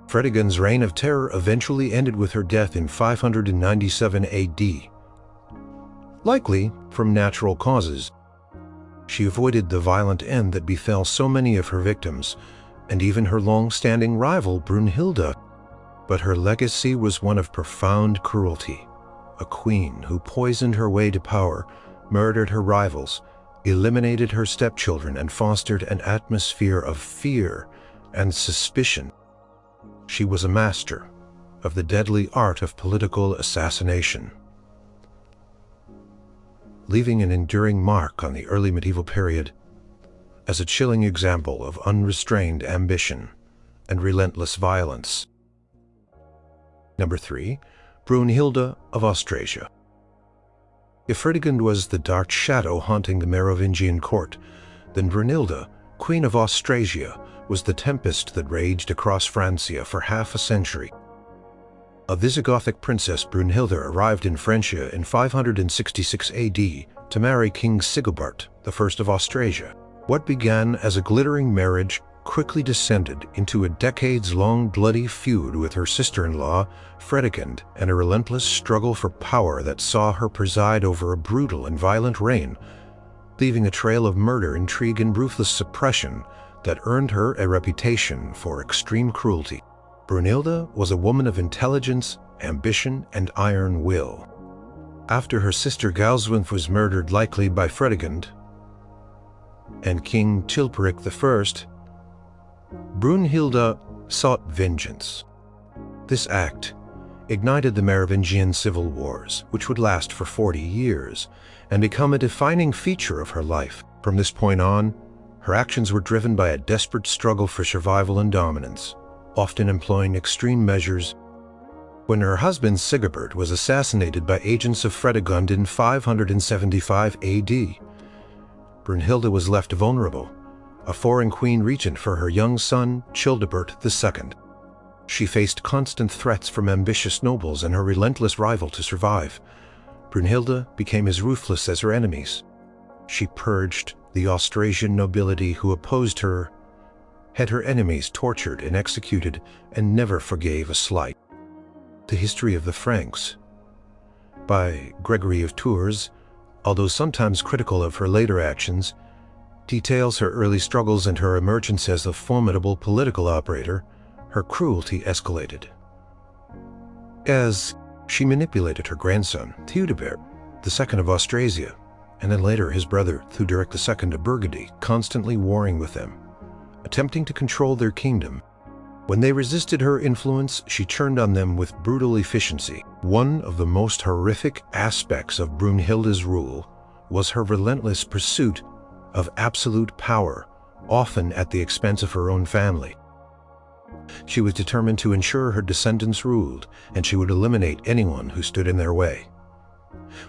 Fredagund's reign of terror eventually ended with her death in 597 AD. Likely from natural causes. She avoided the violent end that befell so many of her victims, and even her long-standing rival, Brunhilda. But her legacy was one of profound cruelty. A queen who poisoned her way to power, murdered her rivals, eliminated her stepchildren, and fostered an atmosphere of fear and suspicion. She was a master of the deadly art of political assassination, leaving an enduring mark on the early medieval period as a chilling example of unrestrained ambition and relentless violence. Number 3. Brunhilda of Austrasia. If Fredagund was the dark shadow haunting the Merovingian court, then Brunhilda, Queen of Austrasia, was the tempest that raged across Francia for half a century. A Visigothic princess, Brunhilda arrived in Francia in 566 AD to marry King Sigebert I of Austrasia. What began as a glittering marriage quickly descended into a decades-long bloody feud with her sister-in-law, Fredagund, and a relentless struggle for power that saw her preside over a brutal and violent reign, leaving a trail of murder, intrigue, and ruthless suppression that earned her a reputation for extreme cruelty. Brunhilda was a woman of intelligence, ambition, and iron will. After her sister Galswinthe was murdered, likely by Fredagund and King Chilperic I, Brunhilda sought vengeance. This act ignited the Merovingian civil wars, which would last for 40 years and become a defining feature of her life. From this point on, her actions were driven by a desperate struggle for survival and dominance, often employing extreme measures. When her husband Sigebert was assassinated by agents of Fredagund in 575 AD, Brunhilda was left vulnerable, a foreign queen regent for her young son Childebert II. She faced constant threats from ambitious nobles and her relentless rival to survive. Brunhilda became as ruthless as her enemies. She purged the Austrasian nobility who opposed her, had her enemies tortured and executed, and never forgave a slight. The History of the Franks, by Gregory of Tours, although sometimes critical of her later actions, details her early struggles and her emergence as a formidable political operator. Her cruelty escalated as she manipulated her grandson, Theodebert II of Austrasia, and then later his brother, Theodoric II of Burgundy, constantly warring with them, attempting to control their kingdom. When they resisted her influence, she turned on them with brutal efficiency. One of the most horrific aspects of Brunhilda's rule was her relentless pursuit of absolute power, often at the expense of her own family. She was determined to ensure her descendants ruled, and she would eliminate anyone who stood in their way.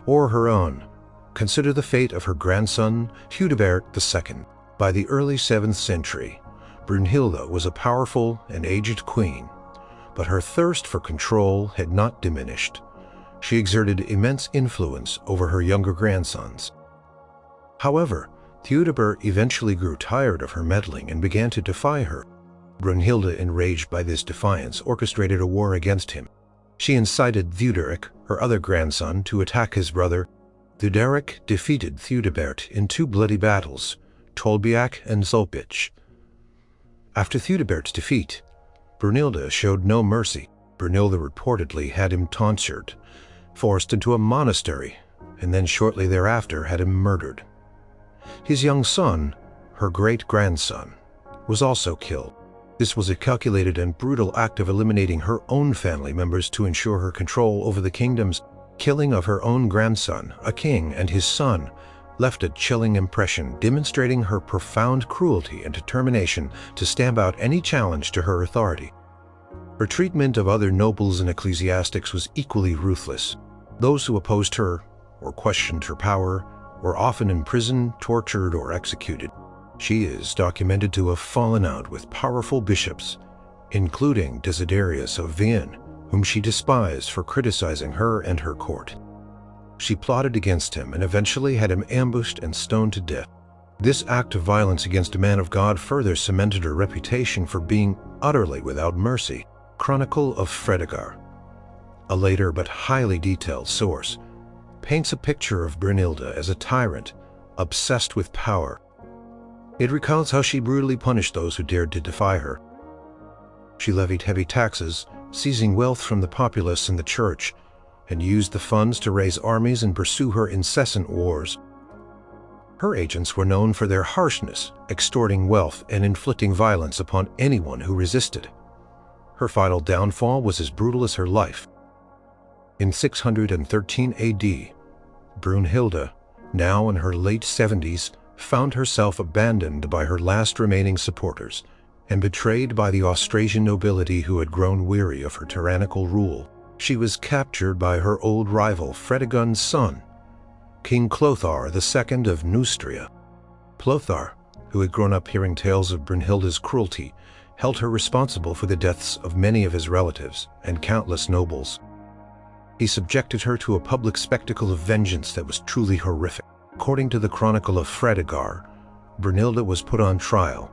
Or her own. Consider the fate of her grandson, Theodebert II. By the early 7th century, Brunhilda was a powerful and aged queen, but her thirst for control had not diminished. She exerted immense influence over her younger grandsons. However, Theodebert eventually grew tired of her meddling and began to defy her. Brunhilda, enraged by this defiance, orchestrated a war against him. She incited Theodoric, her other grandson, to attack his brother. Theodoric defeated Theodebert in 2 bloody battles, Tolbiac and Zolpich. After Theodebert's defeat, Brunhilda showed no mercy. Brunhilda reportedly had him tonsured, forced into a monastery, and then shortly thereafter had him murdered. His young son, her great-grandson, was also killed. This was a calculated and brutal act of eliminating her own family members to ensure her control over the kingdom's killing of her own grandson, a king, and his son left a chilling impression, demonstrating her profound cruelty and determination to stamp out any challenge to her authority. Her treatment of other nobles and ecclesiastics was equally ruthless. Those who opposed her or questioned her power were often imprisoned, tortured, or executed. She is documented to have fallen out with powerful bishops, including Desiderius of Vienne, whom she despised for criticizing her and her court. She plotted against him and eventually had him ambushed and stoned to death. This act of violence against a man of God further cemented her reputation for being utterly without mercy. Chronicle of Fredagund, a later but highly detailed source, paints a picture of Brunhilda as a tyrant, obsessed with power. It recounts how she brutally punished those who dared to defy her. She levied heavy taxes, seizing wealth from the populace and the church, and used the funds to raise armies and pursue her incessant wars. Her agents were known for their harshness, extorting wealth and inflicting violence upon anyone who resisted. Her final downfall was as brutal as her life. In 613 AD, Brunhilda, now in her late 70s, found herself abandoned by her last remaining supporters and betrayed by the Austrasian nobility who had grown weary of her tyrannical rule. She was captured by her old rival Fredagund's son, King Clothar II of Neustria. Clothar, who had grown up hearing tales of Brunhilda's cruelty, held her responsible for the deaths of many of his relatives and countless nobles. He subjected her to a public spectacle of vengeance that was truly horrific. According to the Chronicle of Fredagund, Brunhilda was put on trial,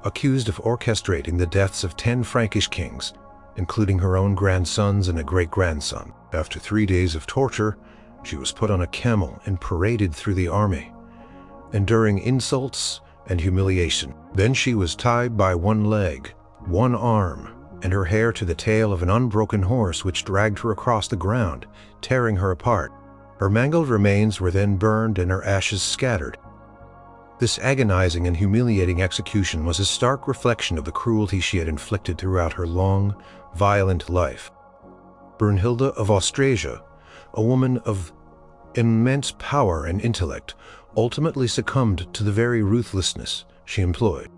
accused of orchestrating the deaths of 10 Frankish kings, including her own grandsons and a great-grandson. After 3 days of torture, she was put on a camel and paraded through the army, enduring insults and humiliation. Then she was tied by one leg, one arm, and her hair to the tail of an unbroken horse which dragged her across the ground, tearing her apart. Her mangled remains were then burned and her ashes scattered. This agonizing and humiliating execution was a stark reflection of the cruelty she had inflicted throughout her long, violent life. Brunhilda of Austrasia, a woman of immense power and intellect, ultimately succumbed to the very ruthlessness she employed.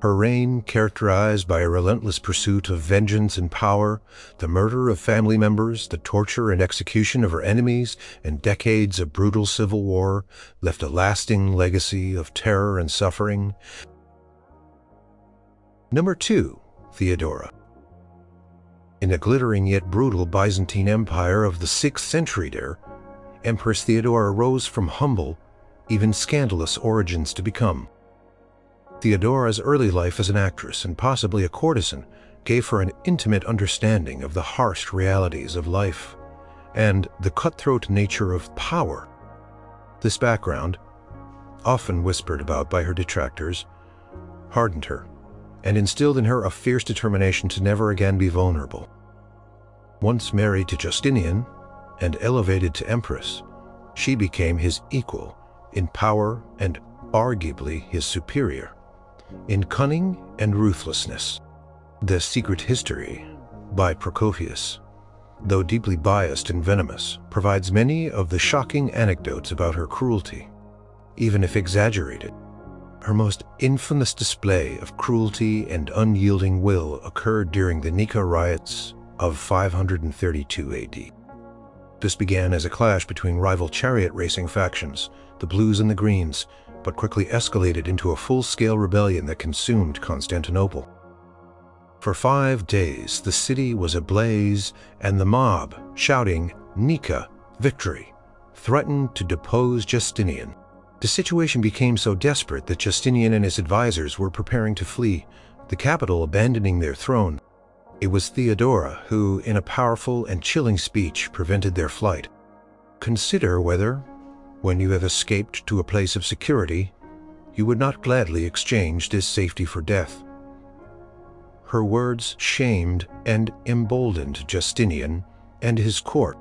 Her reign, characterized by a relentless pursuit of vengeance and power, the murder of family members, the torture and execution of her enemies, and decades of brutal civil war, left a lasting legacy of terror and suffering. Number 2. Theodora. In the glittering yet brutal Byzantine Empire of the 6th century there, Empress Theodora rose from humble, even scandalous origins to become. Theodora's early life as an actress and possibly a courtesan gave her an intimate understanding of the harsh realities of life and the cutthroat nature of power. This background, often whispered about by her detractors, hardened her and instilled in her a fierce determination to never again be vulnerable. Once married to Justinian and elevated to empress, she became his equal in power and arguably his superior in cunning and ruthlessness. The Secret History by Procopius, though deeply biased and venomous, provides many of the shocking anecdotes about her cruelty, even if exaggerated. Her most infamous display of cruelty and unyielding will occurred during the Nika riots of 532 AD. This began as a clash between rival chariot racing factions, the Blues and the Greens, but quickly escalated into a full-scale rebellion that consumed Constantinople. For 5 days, the city was ablaze, and the mob, shouting, "Nika, victory," threatened to depose Justinian. The situation became so desperate that Justinian and his advisors were preparing to flee, the capital abandoning their throne. It was Theodora who, in a powerful and chilling speech, prevented their flight. Consider whether, when you have escaped to a place of security, you would not gladly exchange this safety for death. Her words shamed and emboldened Justinian and his court.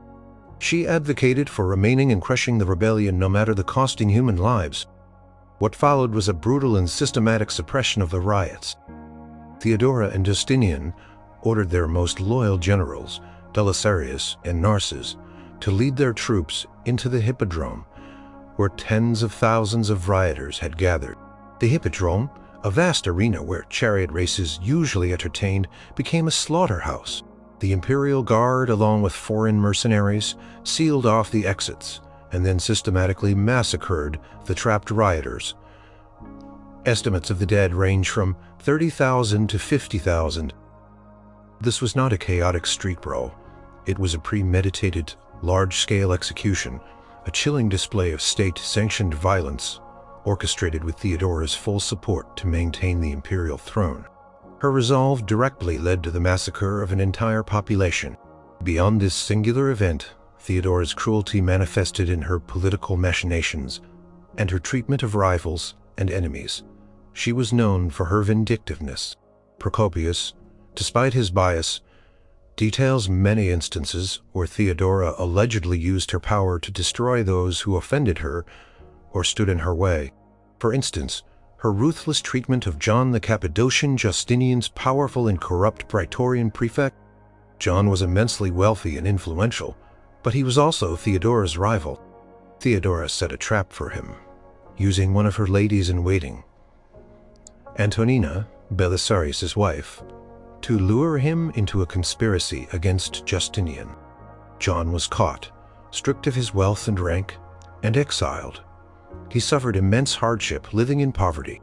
She advocated for remaining and crushing the rebellion no matter the costing human lives. What followed was a brutal and systematic suppression of the riots. Theodora and Justinian ordered their most loyal generals, Belisarius and Narses, to lead their troops into the Hippodrome, where tens of thousands of rioters had gathered. The Hippodrome, a vast arena where chariot races usually entertained, became a slaughterhouse. The Imperial Guard, along with foreign mercenaries, sealed off the exits and then systematically massacred the trapped rioters. Estimates of the dead range from 30,000 to 50,000. This was not a chaotic street brawl. It was a premeditated, large-scale execution, a chilling display of state-sanctioned violence, orchestrated with Theodora's full support to maintain the imperial throne. Her resolve directly led to the massacre of an entire population. Beyond this singular event, Theodora's cruelty manifested in her political machinations and her treatment of rivals and enemies. She was known for her vindictiveness. Procopius, despite his bias, details many instances where Theodora allegedly used her power to destroy those who offended her or stood in her way. For instance, her ruthless treatment of John the Cappadocian, Justinian's powerful and corrupt praetorian prefect. John was immensely wealthy and influential, but he was also Theodora's rival. Theodora set a trap for him, using one of her ladies-in-waiting, Antonina, Belisarius' wife, to lure him into a conspiracy against Justinian. John was caught, stripped of his wealth and rank, and exiled. He suffered immense hardship living in poverty.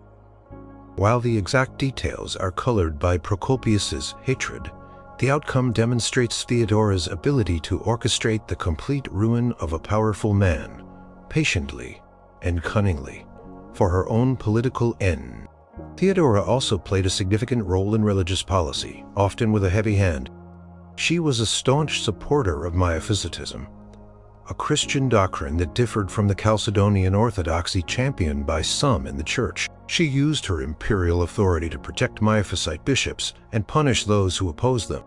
While the exact details are colored by Procopius's hatred, the outcome demonstrates Theodora's ability to orchestrate the complete ruin of a powerful man, patiently and cunningly, for her own political end. Theodora also played a significant role in religious policy, often with a heavy hand. She was a staunch supporter of Miaphysitism, a Christian doctrine that differed from the Chalcedonian orthodoxy championed by some in the church. She used her imperial authority to protect Miaphysite bishops and punish those who opposed them.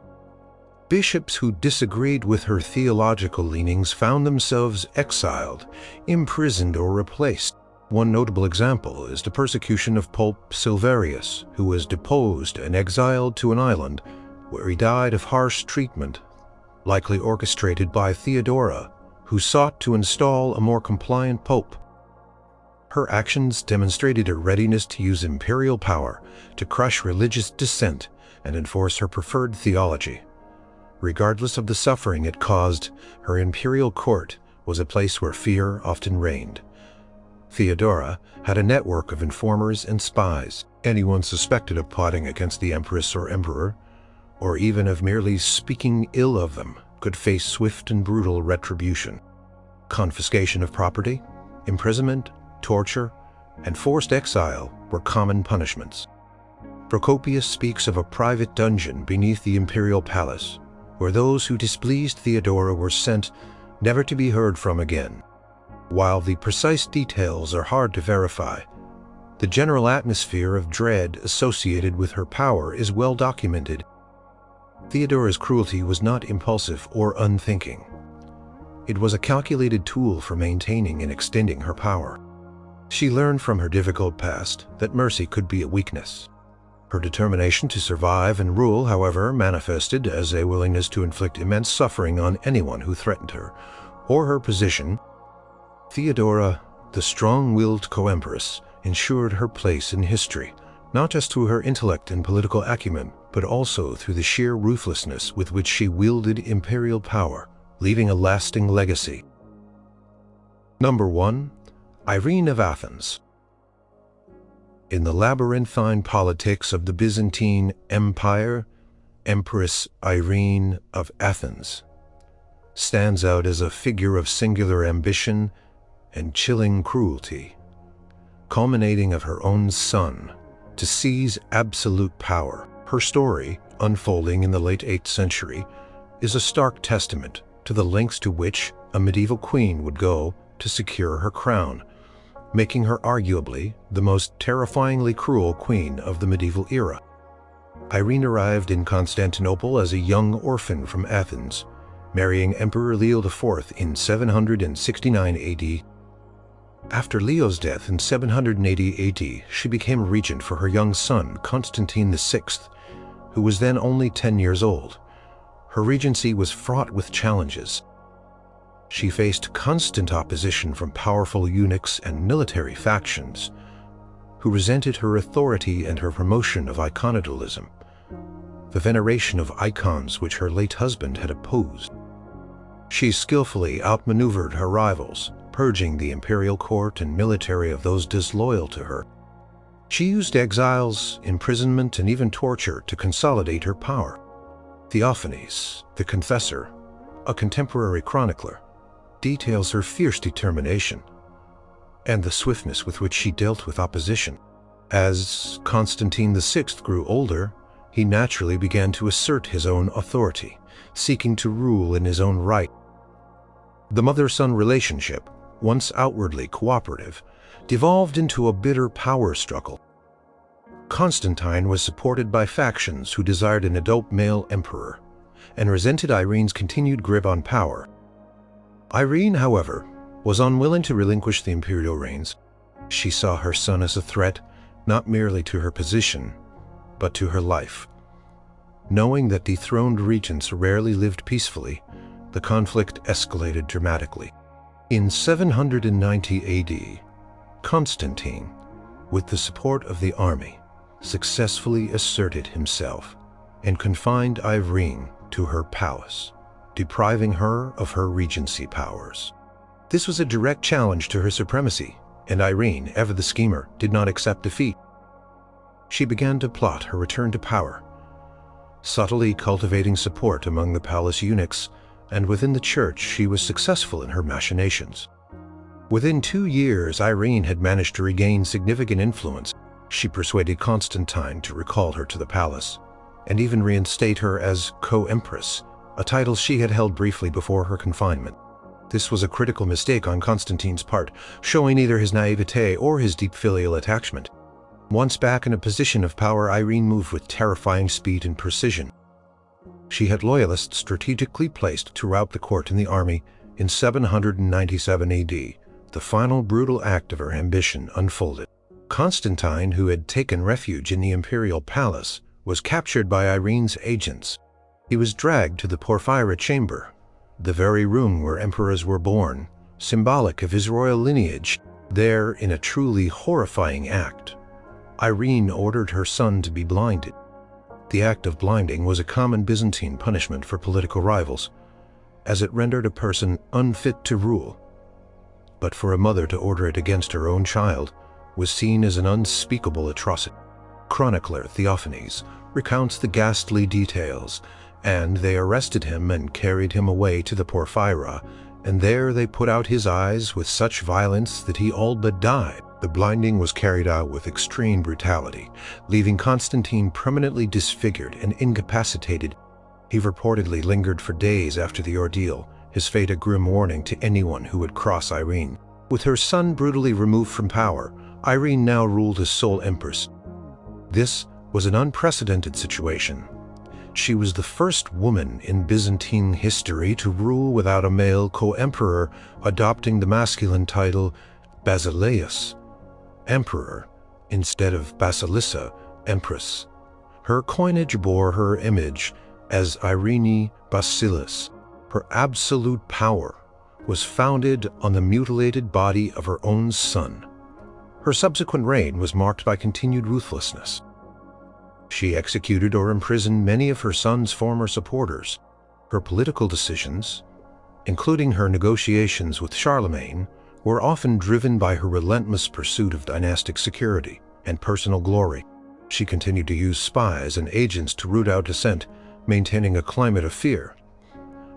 Bishops who disagreed with her theological leanings found themselves exiled, imprisoned, or replaced. One notable example is the persecution of Pope Silverius, who was deposed and exiled to an island where he died of harsh treatment, likely orchestrated by Theodora, who sought to install a more compliant pope. Her actions demonstrated a readiness to use imperial power to crush religious dissent and enforce her preferred theology. Regardless of the suffering it caused, her imperial court was a place where fear often reigned. Theodora had a network of informers and spies. Anyone suspected of plotting against the empress or emperor, or even of merely speaking ill of them, could face swift and brutal retribution. Confiscation of property, imprisonment, torture, and forced exile were common punishments. Procopius speaks of a private dungeon beneath the imperial palace, where those who displeased Theodora were sent, never to be heard from again. While the precise details are hard to verify, the general atmosphere of dread associated with her power is well documented. Theodora's cruelty was not impulsive or unthinking. It was a calculated tool for maintaining and extending her power. She learned from her difficult past that mercy could be a weakness. Her determination to survive and rule, however, manifested as a willingness to inflict immense suffering on anyone who threatened her or her position. Theodora, the strong-willed co-empress, ensured her place in history, not just through her intellect and political acumen, but also through the sheer ruthlessness with which she wielded imperial power, leaving a lasting legacy. Number 1. Irene of Athens. In the labyrinthine politics of the Byzantine Empire, Empress Irene of Athens stands out as a figure of singular ambition and chilling cruelty, culminating of her own son to seize absolute power. Her story, unfolding in the late 8th century, is a stark testament to the lengths to which a medieval queen would go to secure her crown, making her arguably the most terrifyingly cruel queen of the medieval era. Irene arrived in Constantinople as a young orphan from Athens, marrying Emperor Leo IV in 769 AD. After Leo's death in 780 AD, she became regent for her young son, Constantine VI, who was then only 10 years old. Her regency was fraught with challenges. She faced constant opposition from powerful eunuchs and military factions, who resented her authority and her promotion of iconoclasm, the veneration of icons which her late husband had opposed. She skillfully outmaneuvered her rivals, purging the imperial court and military of those disloyal to her. She used exiles, imprisonment, and even torture to consolidate her power. Theophanes, the confessor, a contemporary chronicler, details her fierce determination and the swiftness with which she dealt with opposition. As Constantine VI grew older, he naturally began to assert his own authority, seeking to rule in his own right. The mother-son relationship, once outwardly cooperative, devolved into a bitter power struggle. Constantine was supported by factions who desired an adult male emperor and resented Irene's continued grip on power. Irene, however, was unwilling to relinquish the imperial reins. She saw her son as a threat, not merely to her position, but to her life. Knowing that dethroned regents rarely lived peacefully, the conflict escalated dramatically. In 790 AD, Constantine, with the support of the army, successfully asserted himself and confined Irene to her palace, depriving her of her regency powers. This was a direct challenge to her supremacy, and Irene, ever the schemer, did not accept defeat. She began to plot her return to power, subtly cultivating support among the palace eunuchs, and within the church she was successful in her machinations. Within 2 years, Irene had managed to regain significant influence. She persuaded Constantine to recall her to the palace, and even reinstate her as co-empress, a title she had held briefly before her confinement. This was a critical mistake on Constantine's part, showing either his naivete or his deep filial attachment. Once back in a position of power, Irene moved with terrifying speed and precision. She had loyalists strategically placed throughout the court and the army. In 797 AD, the final brutal act of her ambition unfolded. Constantine, who had taken refuge in the imperial palace, was captured by Irene's agents. He was dragged to the Porphyra chamber, the very room where emperors were born, symbolic of his royal lineage. There, in a truly horrifying act, Irene ordered her son to be blinded. The act of blinding was a common Byzantine punishment for political rivals, as it rendered a person unfit to rule. But for a mother to order it against her own child was seen as an unspeakable atrocity. Chronicler Theophanes recounts the ghastly details, and they arrested him and carried him away to the Porphyra, and there they put out his eyes with such violence that he all but died. The blinding was carried out with extreme brutality, leaving Constantine permanently disfigured and incapacitated. He reportedly lingered for days after the ordeal, his fate a grim warning to anyone who would cross Irene. With her son brutally removed from power, Irene now ruled as sole empress. This was an unprecedented situation. She was the first woman in Byzantine history to rule without a male co-emperor, adopting the masculine title Basileus, emperor, instead of Basilissa, empress. Her coinage bore her image as Irene Basilis. Her absolute power was founded on the mutilated body of her own son. Her subsequent reign was marked by continued ruthlessness. She executed or imprisoned many of her son's former supporters. Her political decisions, including her negotiations with Charlemagne, were often driven by her relentless pursuit of dynastic security and personal glory. She continued to use spies and agents to root out dissent, maintaining a climate of fear.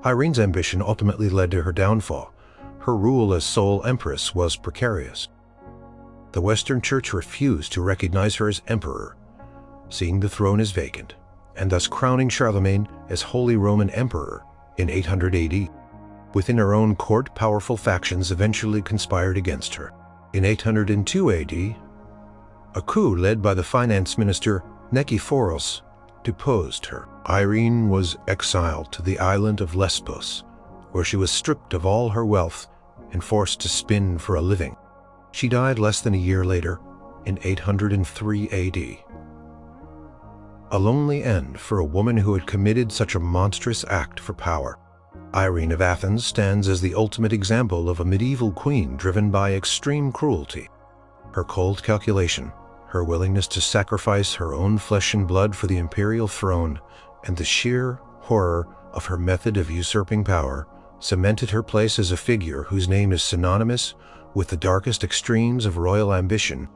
Irene's ambition ultimately led to her downfall. Her rule as sole empress was precarious. The Western Church refused to recognize her as emperor, seeing the throne as vacant, and thus crowning Charlemagne as Holy Roman Emperor in 800 AD. Within her own court, powerful factions eventually conspired against her. In 802 AD, a coup led by the finance minister Nikephoros deposed her. Irene was exiled to the island of Lesbos, where she was stripped of all her wealth and forced to spin for a living. She died less than a year later, in 803 AD. A lonely end for a woman who had committed such a monstrous act for power. Irene of Athens stands as the ultimate example of a medieval queen driven by extreme cruelty. Her cold calculation, her willingness to sacrifice her own flesh and blood for the imperial throne, and the sheer horror of her method of usurping power cemented her place as a figure whose name is synonymous with the darkest extremes of royal ambition